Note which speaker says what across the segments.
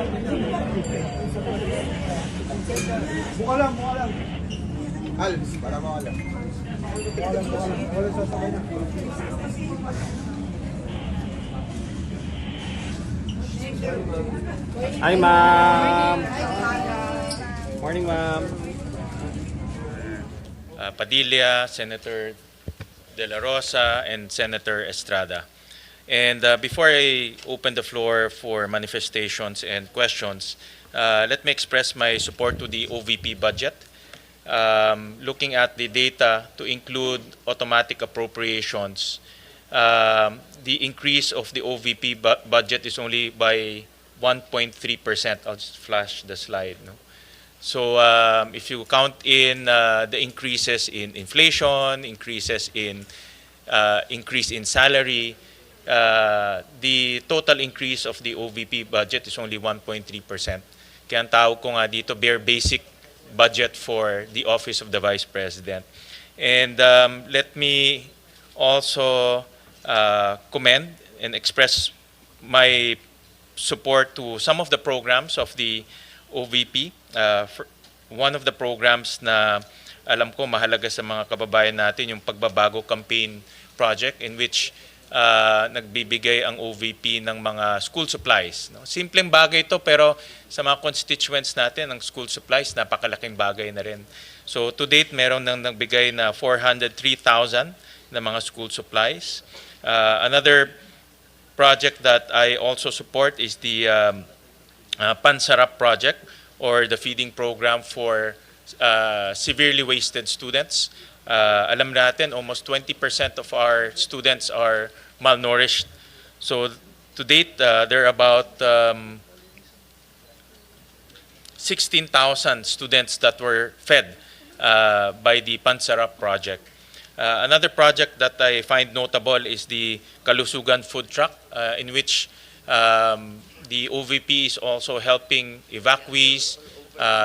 Speaker 1: Buka lang, buka lang. Alps, para mo alam. Buka lang, buka lang. Wala sasakay na.
Speaker 2: Hi, ma'am. Morning, ma'am.
Speaker 3: Padilla, Senator De La Rosa, and Senator Estrada. And before I open the floor for manifestations and questions, let me express my support to the OVP budget. Looking at the data to include automatic appropriations, the increase of the OVP budget is only by 1.3%. I'll just flash the slide. No? So if you count in the increases in inflation, increase in salary, the total increase of the OVP budget is only 1.3%. Kaya ang tawag ko nga dito, bare basic budget for the Office of the Vice President. And let me also commend and express my support to some of the programs of the OVP. One of the programs na alam ko mahalaga sa mga kababayan natin, yung Pagbabago Campaign Project, in which nagbibigay ang OVP ng mga school supplies. No? Simpleng bagay ito, pero sa mga constituents natin, ang school supplies, napakalaking bagay na rin. So to date, meron nang nagbigay na 403,000 na mga school supplies. Another project that I also support is the Pansarap project, or the feeding program for severely wasted students. Alam natin, almost 20% of our students are malnourished. So to date, there are about 16,000 students that were fed by the Pansarap project. Another project that I find notable is the Kalusugan food truck, in which the OVP is also helping evacuees,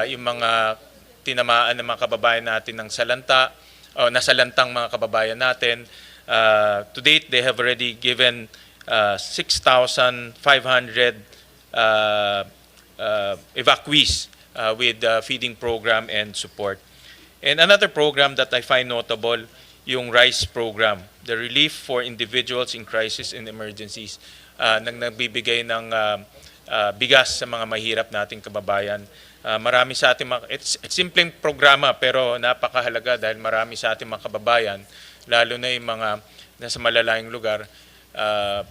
Speaker 3: yung mga tinamaan ng mga kababayan natin ng salanta, o nasalantang mga kababayan natin. To date, they have already given 6,500 evacuees with feeding program and support. And another program that I find notable, yung RICE program, the Relief for Individuals in Crisis and Emergencies, nagbibigay ng bigas sa mga mahirap nating kababayan. Marami sa ating it's simpleng programa, pero napakahalaga dahil marami sa ating mga kababayan, lalo na yung mga nasa malalayong lugar,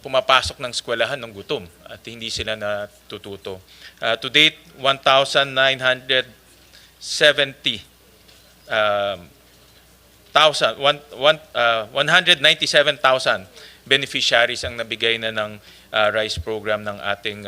Speaker 3: pumapasok ng eskwelahan ng gutom at hindi sila natututo. To date, 197,000 beneficiaries ang nabigay na ng RICE program ng ating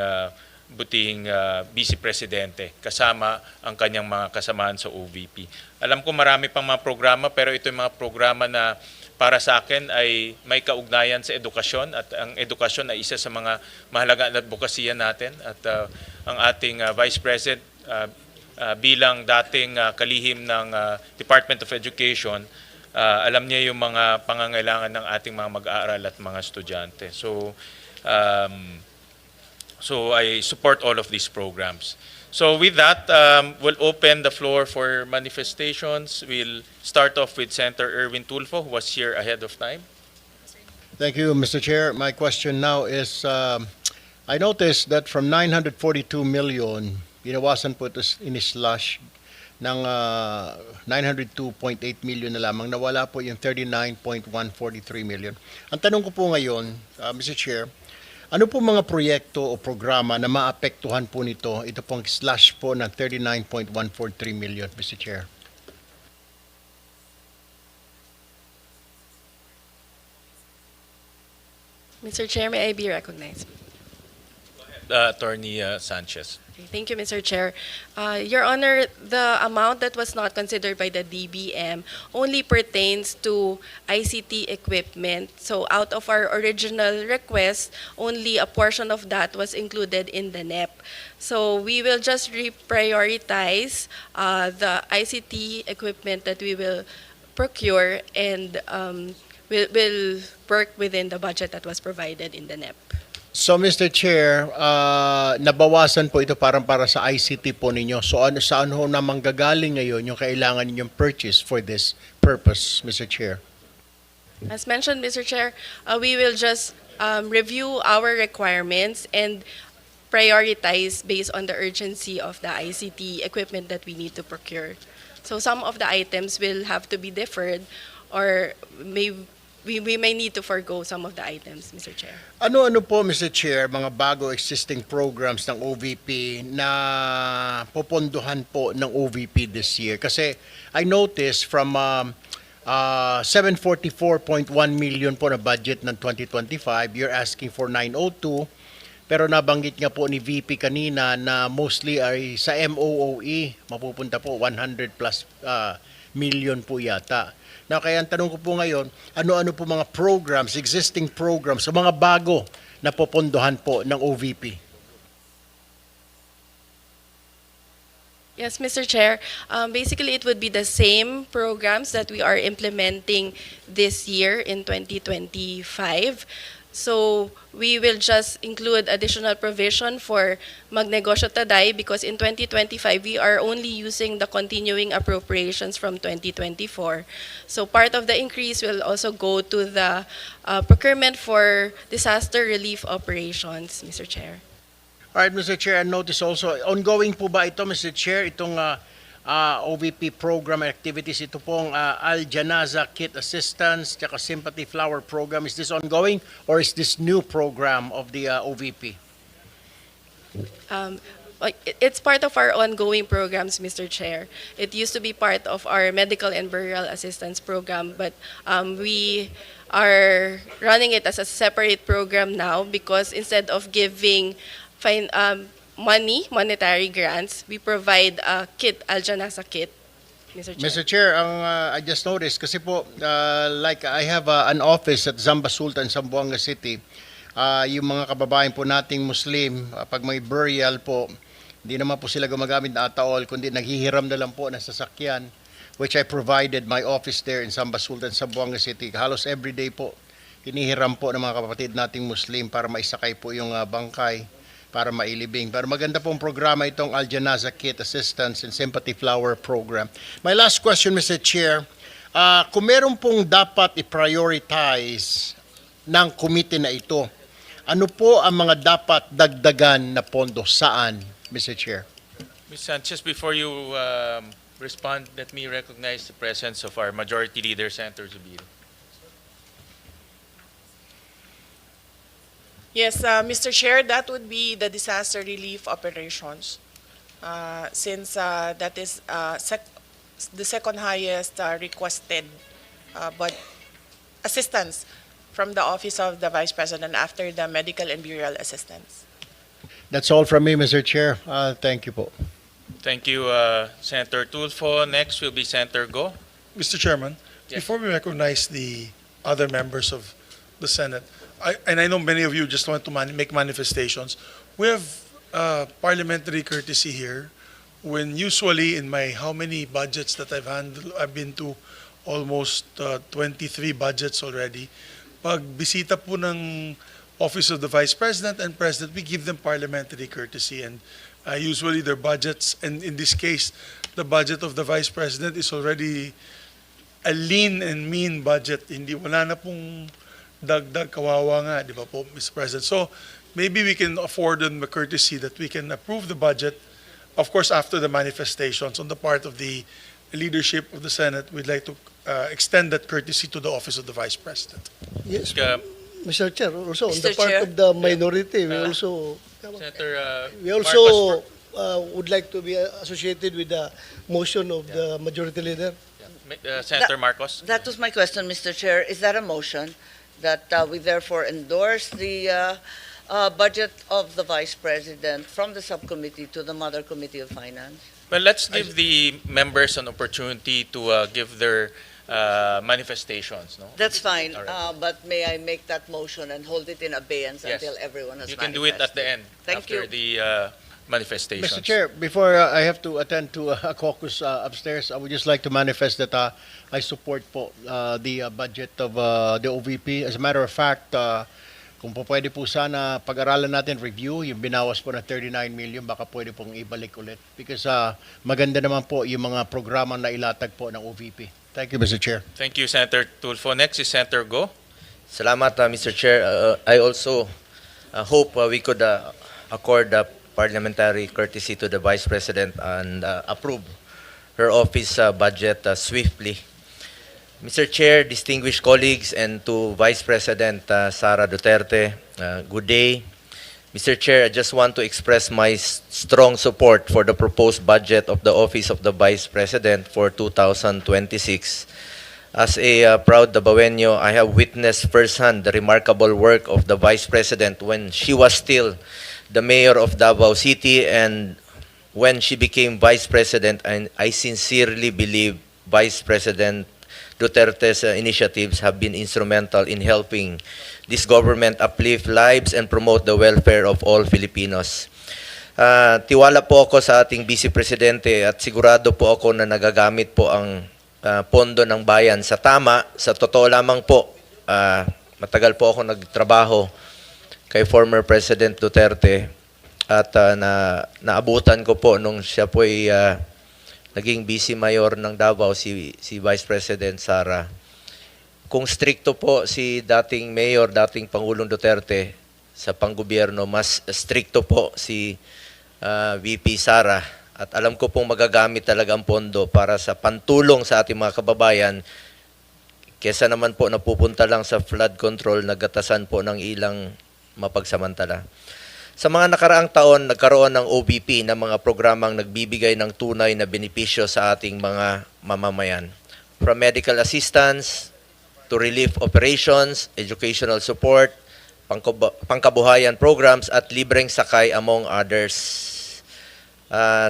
Speaker 3: butihing Vice Presidente, kasama ang kanyang mga kasamahan sa OVP. Alam ko marami pang mga programa, pero ito yung mga programa na para sa akin ay may kaugnayan sa edukasyon, at ang edukasyon ay isa sa mga mahalaga na advokasya natin. At ang ating Vice President bilang dating kalihim ng Department of Education, alam niya yung mga pangangailangan ng ating mga mag-aaral at mga estudyante. So I support all of these programs. So with that, we'll open the floor for manifestations. We'll start off with Senator Erwin Tulfo, who was here ahead of time.
Speaker 4: Thank you, Mr. Chair. My question now is, I noticed that from 942 million, binawasan po ito in-slash ng 902.8 million na lamang, nawala po yung 39.143 million. Ang tanong ko po ngayon, Mr. Chair, ano po mga proyekto o programa na maapektuhan po nito, ito pong slash po ng 39.143 million, Mr. Chair?
Speaker 5: Mr. Chair, may I be recognized?
Speaker 3: Attorney Sanchez.
Speaker 5: Thank you, Mr. Chair. Your Honor, the amount that was not considered by the DBM only pertains to ICT equipment. So out of our original request, only a portion of that was included in the NEP. So we will just reprioritize the ICT equipment that we will procure, and will work within the budget that was provided in the NEP.
Speaker 4: So Mr. Chair, nabawasan po ito para sa ICT po ninyo. So saan ho na manggagaling ngayon yung kailangan ninyong purchase for this purpose, Mr. Chair?
Speaker 5: As mentioned, Mr. Chair, we will just review our requirements and prioritize based on the urgency of the ICT equipment that we need to procure. So some of the items will have to be deferred, or we may need to forgo some of the items, Mr. Chair.
Speaker 4: Ano-ano po, Mr. Chair, mga bago existing programs ng OVP na popondohan po ng OVP this year? Kasi I noticed from 744.1 million po na budget ng 2025, you're asking for 902, pero nabanggit nga po ni VP kanina na mostly ay sa MOOE, mapupunta po 100 plus million po yata. Now, kaya ang tanong ko po ngayon, ano-ano po mga programs, existing programs, o mga bago na popondohan po ng OVP?
Speaker 5: Yes, Mr. Chair. Basically, it would be the same programs that we are implementing this year in 2025. So we will just include additional provision for Magnegosyo Taday because in 2025, we are only using the continuing appropriations from 2024. So part of the increase will also go to the procurement for disaster relief operations, Mr. Chair.
Speaker 4: All right, Mr. Chair, and notice also, ongoing po ba ito, Mr. Chair, itong OVP program activities, ito pong Al-Janaza Kit Assistance, tsaka Sympathy Flower Program, is this ongoing or is this new program of the OVP?
Speaker 5: It's part of our ongoing programs, Mr. Chair. It used to be part of our medical and burial assistance program, but we are running it as a separate program now because instead of giving monetary grants, we provide a kit, Al-Janasa kit, Mr. Chair.
Speaker 4: Mr. Chair, I just noticed, kasi po, like I have an office at Zamba Sultan, Zamboanga City. Yung mga kababayan po nating Muslim, pag may burial po, hindi naman po sila gumagamit na ataol, kundi naghihiram na lang po ng sasakyan, which I provided my office there in Zamba Sultan, Zamboanga City. Halos everyday po, hinihiram po ng mga kapatid nating Muslim para maisakay po yung bangkay, para mailibing. Pero maganda pong programa itong Al-Janaza Kit Assistance and Sympathy Flower Program. My last question, Mr. Chair, kung meron pong dapat i-prioritize ng committee na ito, ano po ang mga dapat dagdagan na pondo? Saan, Mr. Chair?
Speaker 3: Ms. Sanchez, before you respond, let me recognize the presence of our Majority Leader, Senator Zubiri.
Speaker 6: Yes, Mr. Chair, that would be the disaster relief operations. Since that is the second highest requested but assistance from the Office of the Vice President after the medical and burial assistance.
Speaker 4: That's all from me, Mr. Chair. Thank you po.
Speaker 3: Thank you, Senator Tulfo. Next will be Senator Go.
Speaker 7: Mr. Chairman,
Speaker 3: Yes.
Speaker 7: before we recognize the other members of the Senate, I know many of you just want to make manifestations. We have parliamentary courtesy here when usually in my how many budgets that I've handled, I've been to almost 23 budgets already. Pag bisita po ng Office of the Vice President and President, we give them parliamentary courtesy and usually their budgets, and in this case, the budget of the Vice President is already a lean and mean budget. Hindi, wala na pong dagdag, kawawa nga, di ba po, Mr. President? So, maybe we can afford them the courtesy that we can approve the budget, of course, after the manifestations on the part of the leadership of the Senate. We'd like to extend that courtesy to the Office of the Vice President.
Speaker 1: Yes,
Speaker 3: Uh,
Speaker 1: Mr. Chair, also on
Speaker 6: Mr.
Speaker 1: the part
Speaker 6: Chair.
Speaker 1: of the minority,
Speaker 3: Senator
Speaker 1: we
Speaker 3: Marcos,
Speaker 1: also would like to be associated with the motion of the majority leader.
Speaker 3: Senator Marcos.
Speaker 8: That was my question, Mr. Chair. Is that a motion that we therefore endorse the budget of the Vice President from the subcommittee to the Mother Committee of Finance?
Speaker 3: Well, let's give the members an opportunity to give their manifestations. No,
Speaker 8: That's fine,
Speaker 3: All right.
Speaker 8: but may I make that motion and hold it in abeyance
Speaker 3: Yes.
Speaker 8: until everyone has
Speaker 3: You can do it at the
Speaker 8: manifested?
Speaker 3: end
Speaker 8: Thank
Speaker 3: after
Speaker 8: you.
Speaker 3: the manifestations.
Speaker 4: Mr. Chair, before I have to attend to a caucus upstairs, I would just like to manifest that I support po the budget of the OVP. As a matter of fact, kung po pwede po sana pag-aralan natin, review, yung binawas po na 39 million, baka pwede pong ibalik ulit. Because maganda naman po yung mga programang na ilatag po ng OVP. Thank you, Mr. Chair.
Speaker 3: Thank you, Senator Tulfo. Next is Senator Go.
Speaker 9: Salamat, Mr. Chair. I also hope we could accord parliamentary courtesy to the Vice President and approve her office budget swiftly. Mr. Chair, distinguished colleagues, and to Vice President Sara Duterte, good day. Mr. Chair, I just want to express my strong support for the proposed budget of the Office of the Vice President for 2026. As a proud Dabawenyo, I have witnessed firsthand the remarkable work of the Vice President when she was still the Mayor of Davao City and when she became Vice President, and I sincerely believe Vice President Duterte's initiatives have been instrumental in helping this government uplift lives and promote the welfare of all Filipinos. Tiwala po ako sa ating Vice Presidente at sigurado po ako na nagagamit po ang pondo ng bayan sa tama. Sa totoo lamang po, matagal po ako nagtrabaho kay former President Duterte at naabutan ko po nung siya po ay naging Vice Mayor ng Davao, si Vice President Sara. Kung stricto po si dating Mayor, dating Pangulong Duterte sa panggobyerno, mas stricto po si VP Sara. At alam ko pong magagamit talaga ang pondo para sa pantulong sa ating mga kababayan kesa naman po napupunta lang sa flood control, nagatasan po ng ilang mapagsamantala. Sa mga nakaraang taon, nagkaroon ng OVP na mga programang nagbibigay ng tunay na benepisyo sa ating mga mamamayan. From medical assistance to relief operations, educational support, pangkabuhayan programs at libreng sakay among others.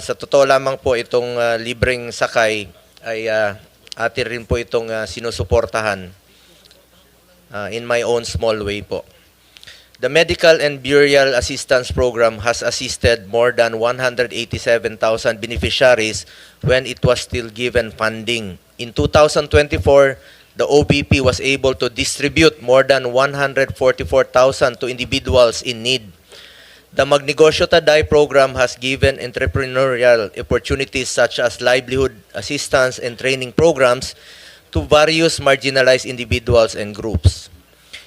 Speaker 9: Sa totoo lamang po itong libreng sakay ay atin rin po itong sinusuportahan in my own small way po. The Medical and Burial Assistance Program has assisted more than 187,000 beneficiaries when it was still given funding. In 2024, the OBP was able to distribute more than 144,000 to individuals in need. The Magnegosyo Taday program has given entrepreneurial opportunities such as livelihood assistance and training programs to various marginalized individuals and groups.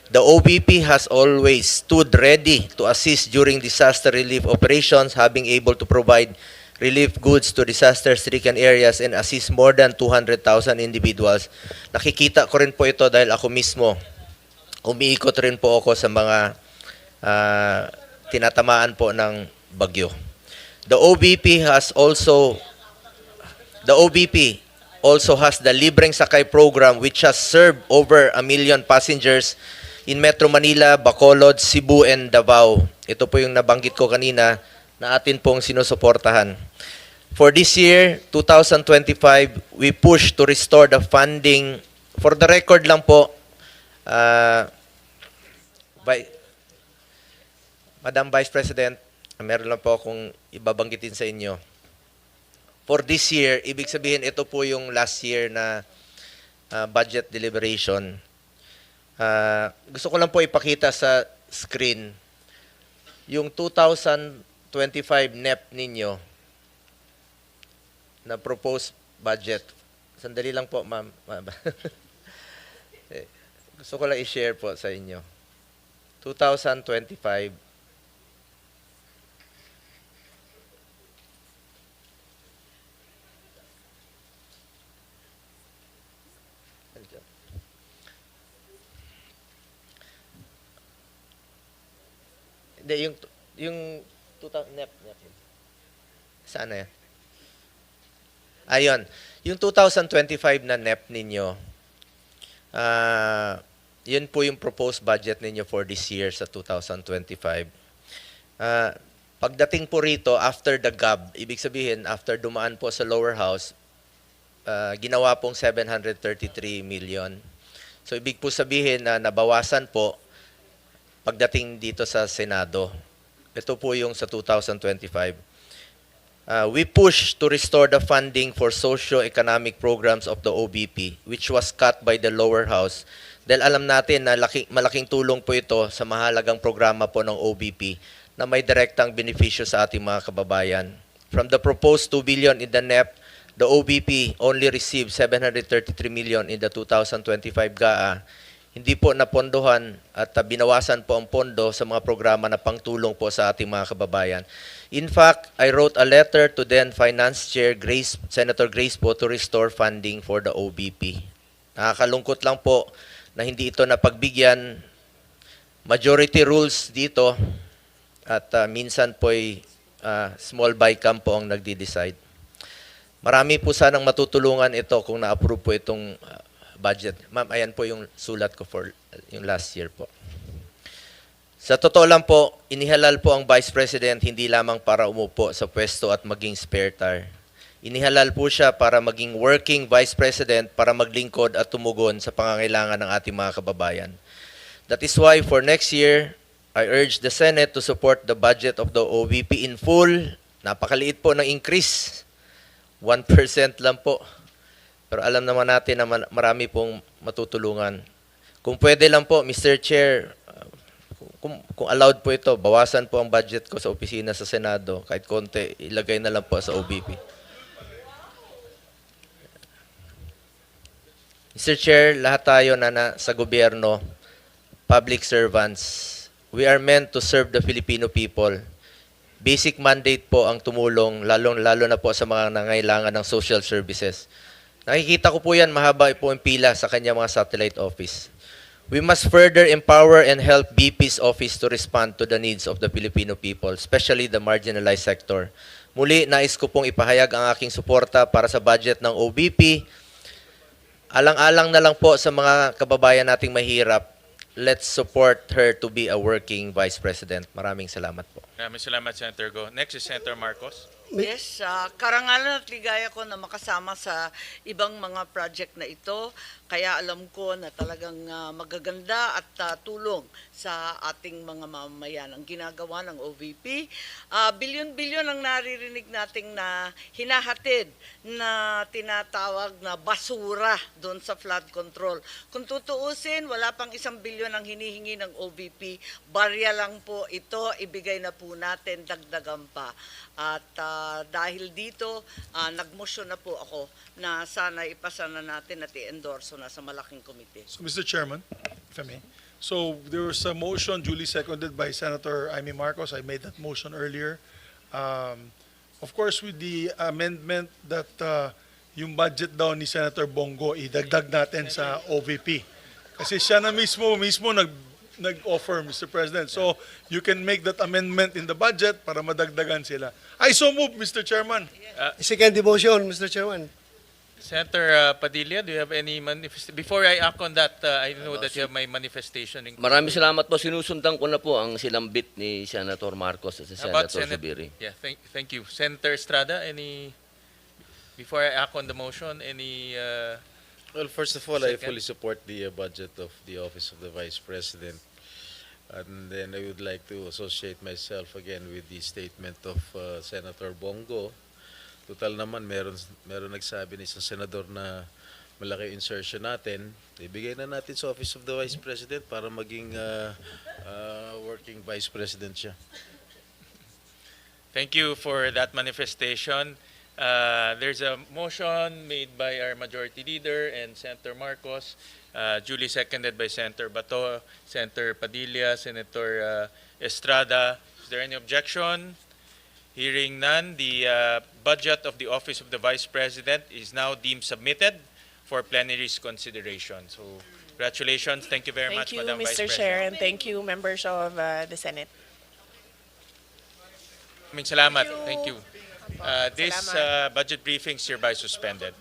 Speaker 9: The OBP has always stood ready to assist during disaster relief operations, having able to provide relief goods to disaster-stricken areas and assist more than 200,000 individuals. Nakikita ko rin po ito dahil ako mismo, umiikot rin po ako sa mga tinatamaan po ng bagyo. The OBP also has the Libreng Sakay program, which has served over 1 million passengers in Metro Manila, Bacolod, Cebu, and Davao. Ito po yung nabanggit ko kanina na atin pong sinusuportahan. For this year, 2025, we push to restore the funding. For the record lang po, Madam Vice President, meron lang po akong ibabanggitin sa inyo. For this year, ibig sabihin ito po yung last year na budget deliberation. Gusto ko lang po ipakita sa screen yung 2025 NEP ninyo na proposed budget. Sandali lang po, ma'am. Gusto ko lang i-share po sa inyo. 2025. Hindi, yung 2000 NEP. Saan na yan? Ayun. Yung 2025 na NEP ninyo, yun po yung proposed budget ninyo for this year sa 2025. Pagdating po rito, after the GAB, ibig sabihin, after dumaan po sa lower house, ginawa pong 733 million. So, ibig po sabihin na nabawasan po pagdating dito sa Senado. Ito po yung sa 2025. We push to restore the funding for socio-economic programs of the OBP, which was cut by the lower house. Dahil alam natin na malaking tulong po ito sa mahalagang programa po ng OBP na may direktang benepisyo sa ating mga kababayan. From the proposed 2 billion in the NEP, the OBP only received 733 million in the 2025 GAA. Hindi po napondohan at binawasan po ang pondo sa mga programa na pangtulong po sa ating mga kababayan. In fact, I wrote a letter to then Finance Chair Senator Grace po to restore funding for the OBP. Nakakalungkot lang po na hindi ito napagbigyan. Majority rules dito at minsan po'y small bycam po ang nagdi-decide. Marami po sanang matutulungan ito kung na-approve po itong budget. Ma'am, ayan po yung sulat ko for yung last year po. Sa totoo lang po, inihalal po ang Vice President hindi lamang para umupo sa pwesto at maging spare tire. Inihalal po siya para maging working Vice President para maglingkod at tumugon sa pangangailangan ng ating mga kababayan. That is why for next year, I urge the Senate to support the budget of the OVP in full. Napakaliit po ng increase. 1% lang po. Pero alam naman natin na marami pong matutulungan. Kung pwede lang po, Mr. Chair, kung allowed po ito, bawasan po ang budget ko sa opisina sa Senado. Kahit konti, ilagay na lang po sa OVP. Mr. Chair, lahat tayo na sa gobyerno, public servants, we are meant to serve the Filipino people. Basic mandate po ang tumulong, lalo na po sa mga nangailangan ng social services. Nakikita ko po yan, mahaba po ang pila sa kanya mga satellite office. We must further empower and help BP's office to respond to the needs of the Filipino people, especially the marginalized sector. Muli, nais ko pong ipahayag ang aking suporta para sa budget ng OBP. Alang-alang na lang po sa mga kababayan nating mahirap, let's support her to be a working Vice President. Maraming salamat po.
Speaker 3: Maraming salamat, Senator Go. Next is Senator Marcos.
Speaker 8: Yes, karangalan at ligaya ko na makasama sa ibang mga project na ito. Kaya alam ko na talagang magaganda at tulong sa ating mga mamamayan ang ginagawa ng OVP. Bilyon-bilyon ang naririnig nating na hinahatid na tinatawag na basura doon sa flood control. Kung tutuusin, wala pang 1 bilyon ang hinihingi ng OVP. Barya lang po ito, ibigay na po natin, dagdagan pa. At dahil dito, nagmotion na po ako na sana ipasa na natin at i-endorso na sa malaking komite.
Speaker 7: So, Mr. Chairman, if I may. So, there was a motion duly seconded by Senator Amy Marcos. I made that motion earlier. Of course, with the amendment that yung budget daw ni Senator Bongo, idagdag natin sa OVP. Kasi siya na mismo nag-offer, Mr. President. So, you can make that amendment in the budget para madagdagan sila. I so move, Mr. Chairman.
Speaker 1: Second demotion, Mr. Chairman.
Speaker 3: Senator Padilla, do you have any manifestation? Before I act on that, I know that you have my manifestation.
Speaker 10: Maraming salamat po. Sinusundan ko na po ang silambit ni Senator Marcos at si
Speaker 3: About
Speaker 10: Senator Zubiri.
Speaker 3: Yeah, thank you. Senator Estrada, before I act on the motion, any...
Speaker 11: Well, first of all, I
Speaker 3: Second.
Speaker 11: fully support the budget of the Office of the Vice President. And then I would like to associate myself again with the statement of Senator Bongo. Total naman, meron nagsabi ni isang senador na malaki insertion natin. Ibigay na natin sa Office of the Vice President para maging working Vice President siya.
Speaker 3: Thank you for that manifestation. There's a motion made by our Majority Leader and Senator Marcos, duly seconded by Senator Bato, Senator Padilla, Senator Estrada. Is there any objection? Hearing none, the budget of the Office of the Vice President is now deemed submitted for plenary's consideration. So, congratulations. Thank you very much,
Speaker 6: Thank you,
Speaker 3: Madam Vice
Speaker 6: Mr.
Speaker 3: President.
Speaker 6: Chair, and thank you, members of the Senate.
Speaker 3: Maraming salamat. Thank you. This budget briefing is hereby suspended.